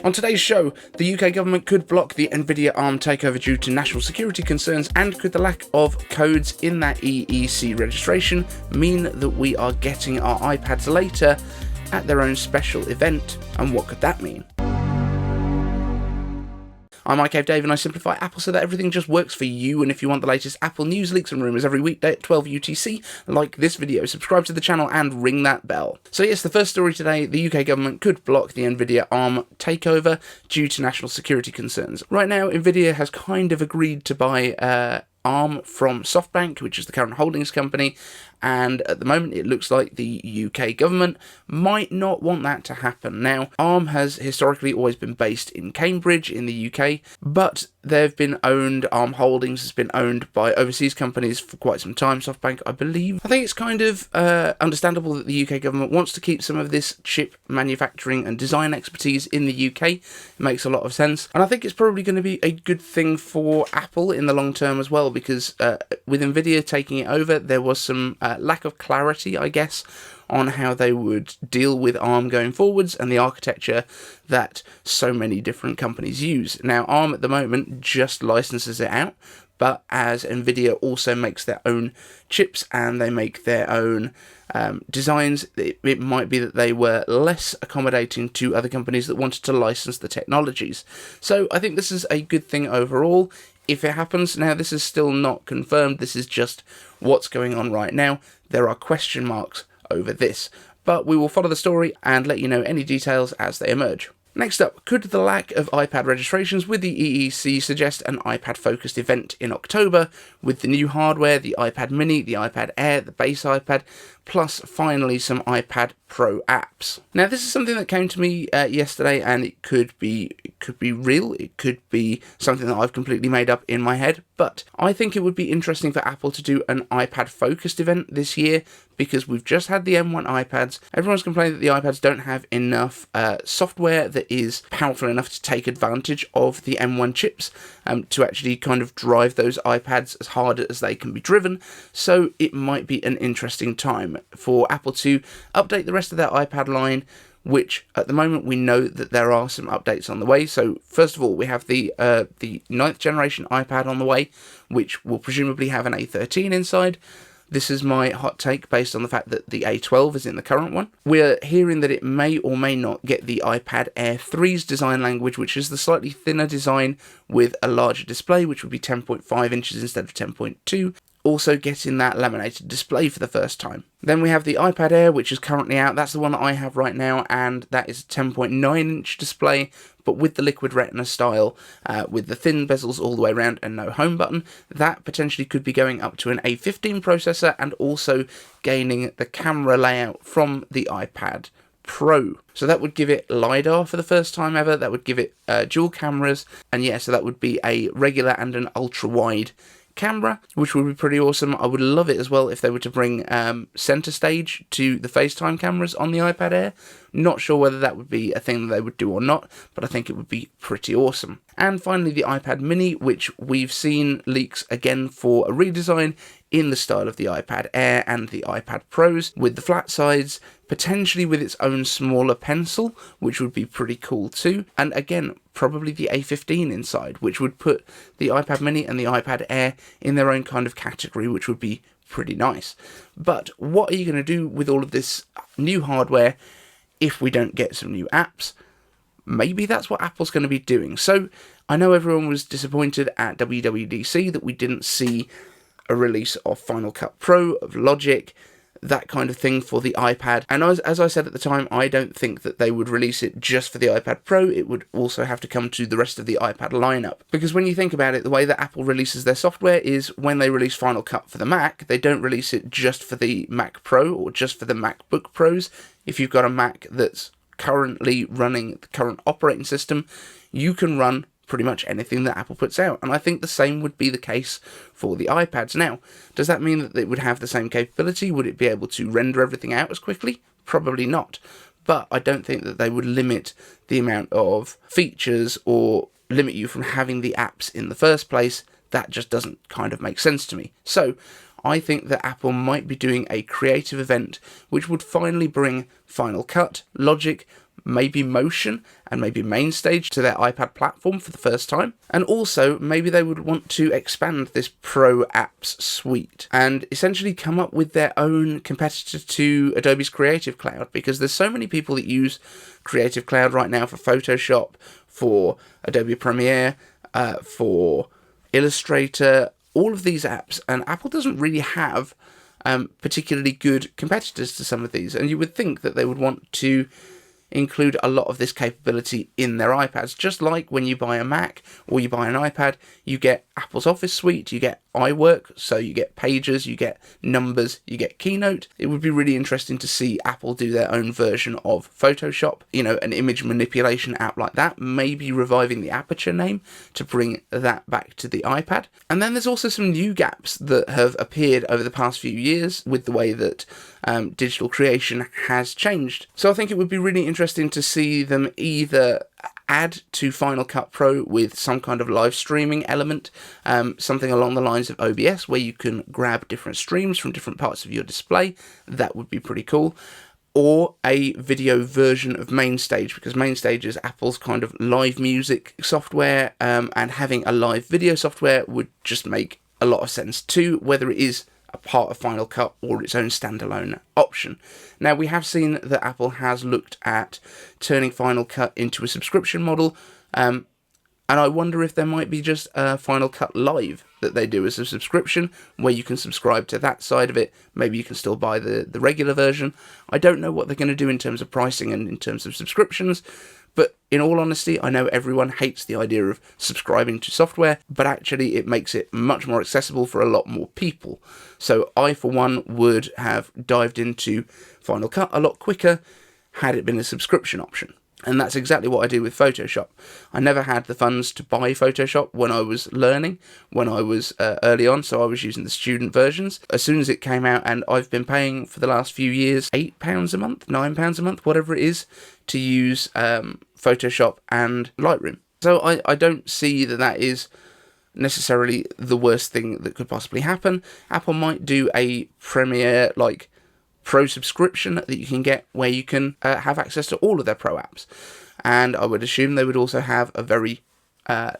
On today's show, the UK government could block the Nvidia Arm Takeover due to national security concerns, and could the lack of codes in that EEC registration mean that we are getting our iPads later at their own special event, and what could that mean? I'm iCave Dave, and I simplify Apple so that everything just works for you. And if you want the latest Apple news, leaks and rumours every weekday at 12 UTC, like this video, subscribe to the channel and ring that bell. So yes, the first story today, the UK government could block the Nvidia Arm takeover due to national security concerns. Right now, Nvidia has kind of agreed to buy Arm from SoftBank, which is the current holdings company, and at the moment it looks like the UK government might not want that to happen. Now, Arm has historically always been based in Cambridge in the UK, but Arm Holdings has been owned by overseas companies for quite some time, SoftBank, I believe. I think it's kind of understandable that the UK government wants to keep some of this chip manufacturing and design expertise in the UK. It makes a lot of sense, and I think it's probably going to be a good thing for Apple in the long term as well, because with Nvidia taking it over, there was some lack of clarity, I guess, on how they would deal with ARM going forwards and the architecture that so many different companies use. Now, ARM at the moment just licenses it out, but as Nvidia also makes their own chips and they make their own designs, it might be that they were less accommodating to other companies that wanted to license the technologies. So I think this is a good thing overall. If it happens, now this is still not confirmed, this is just what's going on right now. There are question marks over this, but we will follow the story and let you know any details as they emerge. Next up, could the lack of iPad registrations with the EEC suggest an iPad-focused event in October with the new hardware, the iPad mini, the iPad Air, the base iPad, plus finally some iPad Pro apps? Now, this is something that came to me yesterday, and it could be real, it could be something that I've completely made up in my head, but I think it would be interesting for Apple to do an iPad-focused event this year, because we've just had the M1 iPads. Everyone's complaining that the iPads don't have enough software that is powerful enough to take advantage of the M1 chips to actually kind of drive those iPads as hard as they can be driven. So it might be an interesting time for Apple to update the rest of their iPad line, which at the moment we know that there are some updates on the way. So first of all, we have the 9th generation iPad on the way, which will presumably have an A13 inside. This is my hot take based on the fact that the A12 is in the current one. We're hearing that it may or may not get the iPad Air 3's design language, which is the slightly thinner design with a larger display, which would be 10.5 inches instead of 10.2. Also getting that laminated display for the first time. Then we have the iPad Air, which is currently out. That's the one that I have right now, and that is a 10.9-inch display, but with the liquid retina style, with the thin bezels all the way around and no home button. That potentially could be going up to an A15 processor and also gaining the camera layout from the iPad Pro. So that would give it LiDAR for the first time ever. That would give it dual cameras, and yeah, so that would be a regular and an ultra-wide camera, which would be pretty awesome. I would love it as well if they were to bring center stage to the FaceTime cameras on the iPad Air. Not sure whether that would be a thing that they would do or not, but I think it would be pretty awesome. And finally, the iPad mini, which we've seen leaks again for a redesign in the style of the iPad Air and the iPad Pros, with the flat sides, potentially with its own smaller pencil, which would be pretty cool too. And again, probably the A15 inside, which would put the iPad mini and the iPad Air in their own kind of category, which would be pretty nice. But what are you going to do with all of this new hardware if we don't get some new apps? Maybe that's what Apple's going to be doing. So I know everyone was disappointed at WWDC that we didn't see a release of Final Cut Pro, of Logic, that kind of thing for the iPad. And as I said at the time, I don't think that they would release it just for the iPad Pro. It would also have to come to the rest of the iPad lineup. Because when you think about it, the way that Apple releases their software is when they release Final Cut for the Mac, they don't release it just for the Mac Pro or just for the MacBook Pros. If you've got a Mac that's currently running the current operating system, you can run pretty much anything that Apple puts out, and I think the same would be the case for the iPads. Now, does that mean that it would have the same capability? Would it be able to render everything out as quickly? Probably not, but I don't think that they would limit the amount of features or limit you from having the apps in the first place. That just doesn't kind of make sense to me. So I think that Apple might be doing a creative event which would finally bring Final Cut, Logic, maybe Motion and maybe MainStage to their iPad platform for the first time. And also, maybe they would want to expand this Pro Apps suite and essentially come up with their own competitor to Adobe's Creative Cloud, because there's so many people that use Creative Cloud right now for Photoshop, for Adobe Premiere, for Illustrator, all of these apps, and Apple doesn't really have particularly good competitors to some of these, and you would think that they would want to include a lot of this capability in their iPads. Just like when you buy a Mac or you buy an iPad, you get Apple's Office suite, you get iWork, so you get Pages, you get Numbers, you get Keynote. It would be really interesting to see Apple do their own version of Photoshop, an image manipulation app like that, maybe reviving the Aperture name to bring that back to the iPad. And then there's also some new gaps that have appeared over the past few years with the way that digital creation has changed. So I think it would be really interesting to see them either add to Final Cut Pro with some kind of live streaming element, something along the lines of OBS where you can grab different streams from different parts of your display. That would be pretty cool. Or a video version of MainStage, because MainStage is Apple's kind of live music software, and having a live video software would just make a lot of sense too, whether it is a part of Final Cut or its own standalone option. Now, we have seen that Apple has looked at turning Final Cut into a subscription model, and I wonder if there might be just a Final Cut Live that they do as a subscription, where you can subscribe to that side of it. Maybe you can still buy the regular version. I don't know what they're going to do in terms of pricing and in terms of subscriptions, but in all honesty, I know everyone hates the idea of subscribing to software, but actually it makes it much more accessible for a lot more people. So I, for one, would have dived into Final Cut a lot quicker had it been a subscription option. And that's exactly what I do with Photoshop. I never had the funds to buy Photoshop when I was learning, when I was early on, so I was using the student versions. As soon as it came out, and I've been paying for the last few years £8 a month, £9 a month, whatever it is, to use Photoshop and Lightroom. So I don't see that is necessarily the worst thing that could possibly happen. Apple might do a Premiere Pro subscription that you can get where you can have access to all of their Pro apps. And I would assume they would also have a very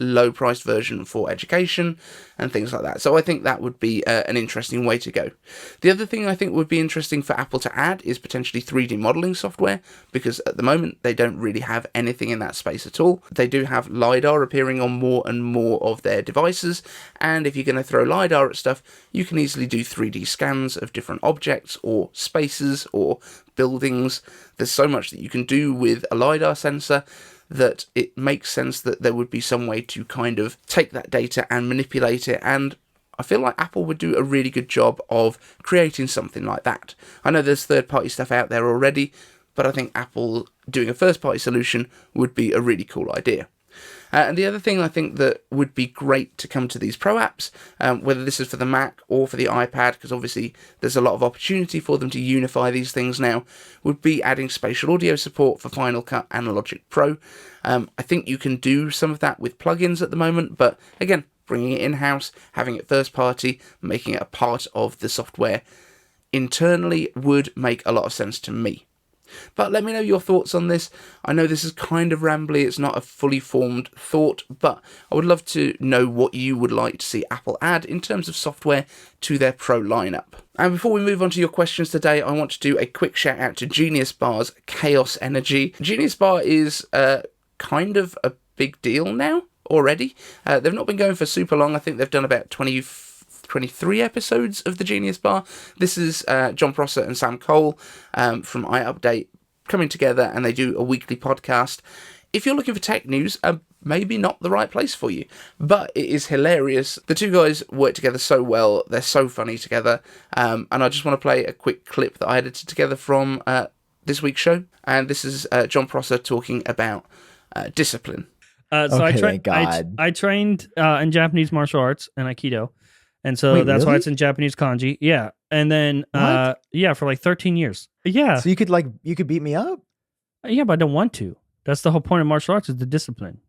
low-priced version for education and things like that. So I think that would be an interesting way to go. The other thing I think would be interesting for Apple to add is potentially 3D modeling software, because at the moment they don't really have anything in that space at all. They do have LiDAR appearing on more and more of their devices, and if you're going to throw LiDAR at stuff, you can easily do 3D scans of different objects or spaces or buildings. There's so much that you can do with a LiDAR sensor that it makes sense that there would be some way to kind of take that data and manipulate it, and I feel like Apple would do a really good job of creating something like that. I know there's third-party stuff out there already, but I think Apple doing a first-party solution would be a really cool idea. And the other thing I think that would be great to come to these Pro apps, whether this is for the Mac or for the iPad, because obviously there's a lot of opportunity for them to unify these things now, would be adding spatial audio support for Final Cut and Logic Pro. I think you can do some of that with plugins at the moment, but again, bringing it in-house, having it first-party, making it a part of the software internally would make a lot of sense to me. But let me know your thoughts on this. I know this is kind of rambly, it's not a fully formed thought, but I would love to know what you would like to see Apple add in terms of software to their Pro lineup. And before we move on to your questions today, I want to do a quick shout out to Genius Bar's Chaos Energy. Genius Bar is kind of a big deal now already. They've not been going for super long. I think they've done about 23 episodes of the Genius Bar. This is John Prosser and Sam Cole from iUpdate coming together, and they do a weekly podcast. If you're looking for tech news, maybe not the right place for you, but it is hilarious. The two guys work together so well. They're so funny together. And I just want to play a quick clip that I edited together from this week's show. And this is John Prosser talking about discipline. I trained in Japanese martial arts and Aikido. And so that's why it's in Japanese kanji. Yeah. And then, for like 13 years. Yeah. So you could beat me up? Yeah, but I don't want to. That's the whole point of martial arts, is the discipline.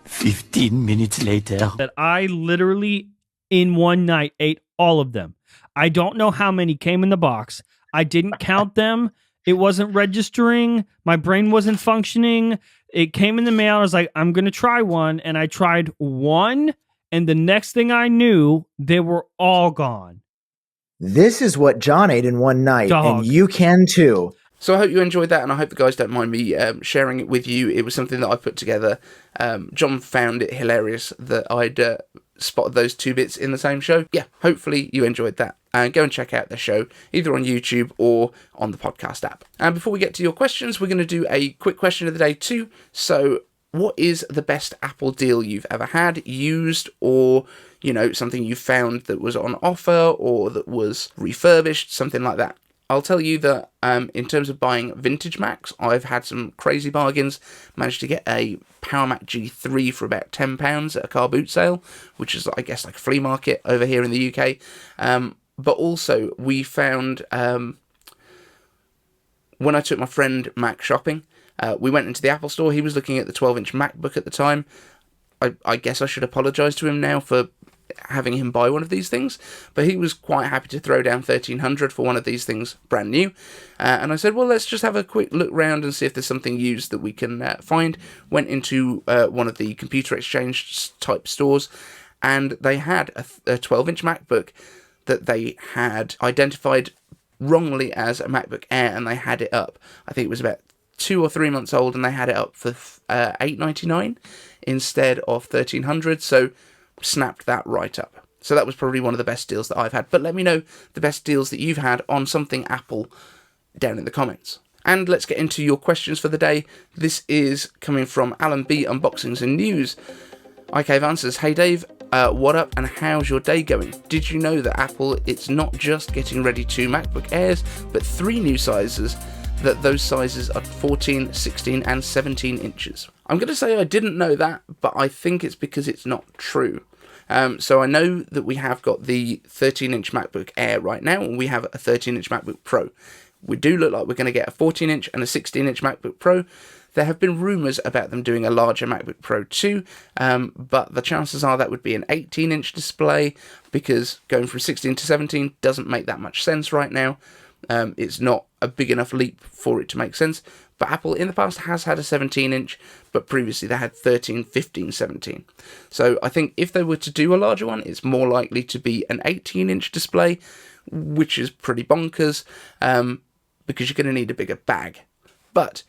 15 minutes later. That I literally, in one night, ate all of them. I don't know how many came in the box. I didn't count them. It wasn't registering. My brain wasn't functioning. It came in the mail. I was like, I'm going to try one. And I tried one. And the next thing I knew, they were all gone. This is what John ate in one night, and you can too. So I hope you enjoyed that, and I hope the guys don't mind me sharing it with you. It was something that I put together. John found it hilarious that I'd spotted those two bits in the same show. Yeah, hopefully you enjoyed that. And go and check out the show, either on YouTube or on the podcast app. And before we get to your questions, we're going to do a quick question of the day too. So what is the best Apple deal you've ever had, used, or, you know, something you found that was on offer or that was refurbished, something like that? I'll tell you that in terms of buying vintage Macs, I've had some crazy bargains. Managed to get a Power Mac G3 for about £10 at a car boot sale, which is, I guess, like a flea market over here in the UK. But also, we found, when I took my friend Mac shopping, we went into the Apple store. He was looking at the 12-inch MacBook at the time. I guess I should apologise to him now for having him buy one of these things, but he was quite happy to throw down $1,300 for one of these things brand new. And I said, well, let's just have a quick look round and see if there's something used that we can find. Went into one of the computer exchange type stores, and they had a 12-inch MacBook that they had identified wrongly as a MacBook Air, and they had it up. I think it was about 2 or 3 months old, and they had it up for $899 instead of $1,300. So snapped that right up. So that was probably one of the best deals that I've had. But let me know the best deals that you've had on something Apple down in the comments. And let's get into your questions for the day. This is coming from Alan B, Unboxings and News. iCave answers, hey Dave, what up and how's your day going? Did you know that Apple, it's not just getting ready to MacBook Airs, but 3 new sizes, that those sizes are 14, 16 and 17 inches. I'm going to say I didn't know that, but I think it's because it's not true. So I know that we have got the 13-inch MacBook Air right now, and we have a 13-inch MacBook Pro. We do look like we're going to get a 14-inch and a 16-inch MacBook Pro. There have been rumours about them doing a larger MacBook Pro too, but the chances are that would be an 18-inch display, because going from 16 to 17 doesn't make that much sense right now. It's not a big enough leap for it to make sense. But Apple in the past has had a 17-inch, but previously they had 13, 15, 17. So I think if they were to do a larger one, it's more likely to be an 18-inch display, which is pretty bonkers, because you're going to need a bigger bag. But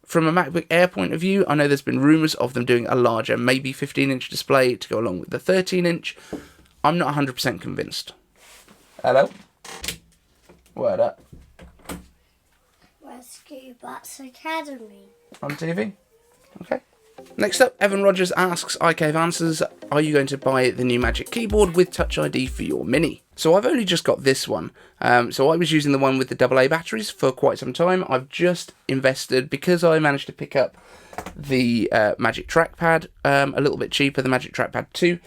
from a MacBook Air point of view, I know there's been rumours of them doing a larger, maybe 15-inch display to go along with the 13-inch. I'm not 100% convinced. Hello? Word up. Rescue Bats Academy. On TV? Okay. Next up, Evan Rogers asks, iCave answers, are you going to buy the new Magic Keyboard with Touch ID for your Mini? So I've only just got this one. So I was using the one with the AA batteries for quite some time. I've just invested, because I managed to pick up the Magic Trackpad a little bit cheaper, the Magic Trackpad 2.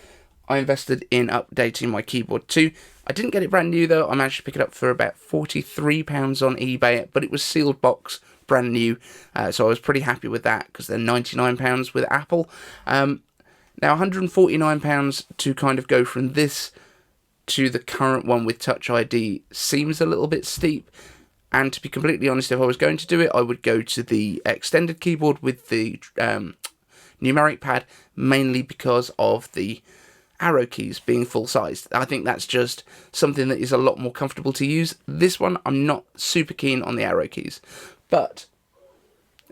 I invested in updating my keyboard too. I didn't get it brand new though. I managed to pick it up for about £43 on eBay, but it was sealed box, brand new. So I was pretty happy with that, because they're £99 with Apple. Now £149 to kind of go from this to the current one with Touch ID seems a little bit steep. And to be completely honest, if I was going to do it, I would go to the extended keyboard with the numeric pad, mainly because of the arrow keys being full-sized. I think that's just something that is a lot more comfortable to use. This one, I'm not super keen on the arrow keys. But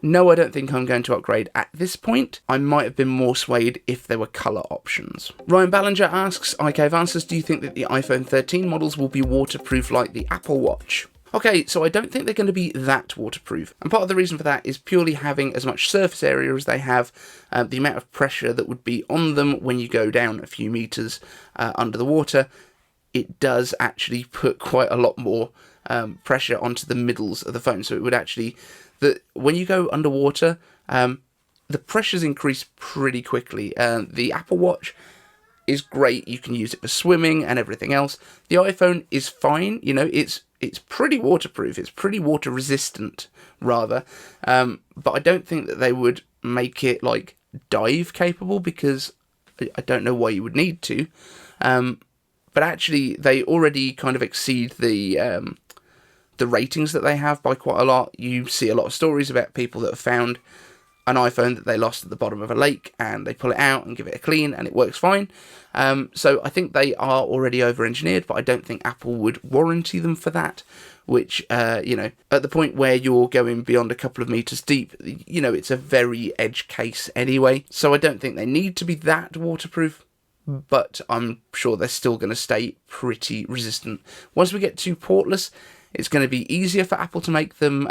no, I don't think I'm going to upgrade at this point. I might have been more swayed if there were colour options. Ryan Ballinger asks, iCave answers, do you think that the iPhone 13 models will be waterproof like the Apple Watch? Okay, so I don't think they're going to be that waterproof. And part of the reason for that is purely having as much surface area as they have, the amount of pressure that would be on them when you go down a few metres under the water. It does actually put quite a lot more pressure onto the middles of the phone. So it would actually, when you go underwater, the pressures increase pretty quickly. The Apple Watch is great. You can use it for swimming and everything else. The iPhone is fine. You know, it's pretty waterproof. It's pretty water resistant, rather. But I don't think that they would make it like dive capable, because I don't know why you would need to. But actually, they already kind of exceed the the ratings that they have by quite a lot. You see a lot of stories about people that have found an iPhone that they lost at the bottom of a lake, and they pull it out and give it a clean, and it works fine. So I think they are already over-engineered, but I don't think Apple would warranty them for that, which, at the point where you're going beyond a couple of meters deep, it's a very edge case anyway. So I don't think they need to be that waterproof, but I'm sure they're still going to stay pretty resistant. Once we get to portless, it's going to be easier for Apple to make them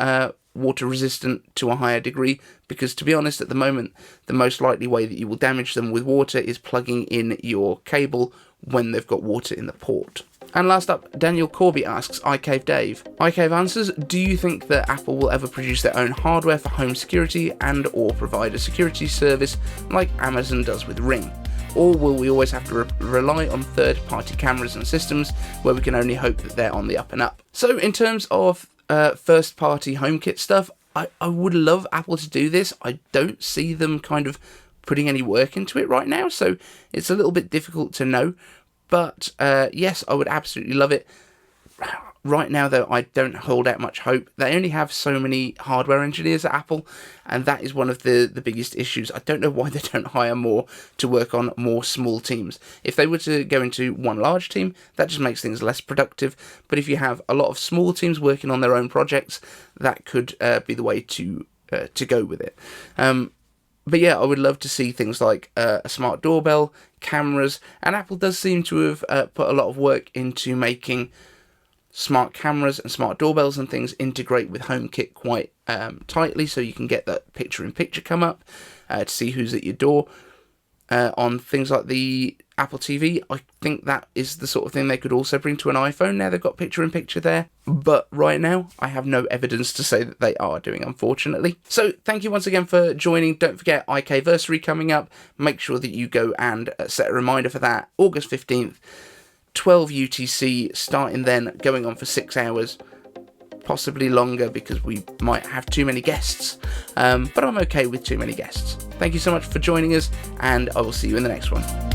water resistant to a higher degree, because to be honest, at the moment, the most likely way that you will damage them with water is plugging in your cable when they've got water in the port. And last up, Daniel Corby asks, iCave Dave. iCave answers, do you think that Apple will ever produce their own hardware for home security and or provide a security service like Amazon does with Ring? Or will we always have to rely on third-party cameras and systems where we can only hope that they're on the up and up? So in terms of first-party HomeKit stuff, I would love Apple to do this. I don't see them kind of putting any work into it right now, so it's a little bit difficult to know. But yes, I would absolutely love it. Right now, though, I don't hold out much hope. They only have so many hardware engineers at Apple, and that is one of the biggest issues. I don't know why they don't hire more to work on more small teams. If they were to go into one large team, that just makes things less productive. But if you have a lot of small teams working on their own projects, that could be the way to go with it. But yeah, I would love to see things like a smart doorbell, cameras, and Apple does seem to have put a lot of work into making smart cameras and smart doorbells and things integrate with HomeKit quite tightly, so you can get that picture-in-picture come up to see who's at your door. On things like the Apple TV, I think that is the sort of thing they could also bring to an iPhone. Now they've got picture-in-picture there, but right now I have no evidence to say that they are doing, unfortunately. So thank you once again for joining. Don't forget iCaversary coming up. Make sure that you go and set a reminder for that. August 15th. 12 UTC, starting then, going on for 6 hours, possibly longer because we might have too many guests, but I'm okay with too many guests. Thank you so much for joining us, and I will see you in the next one.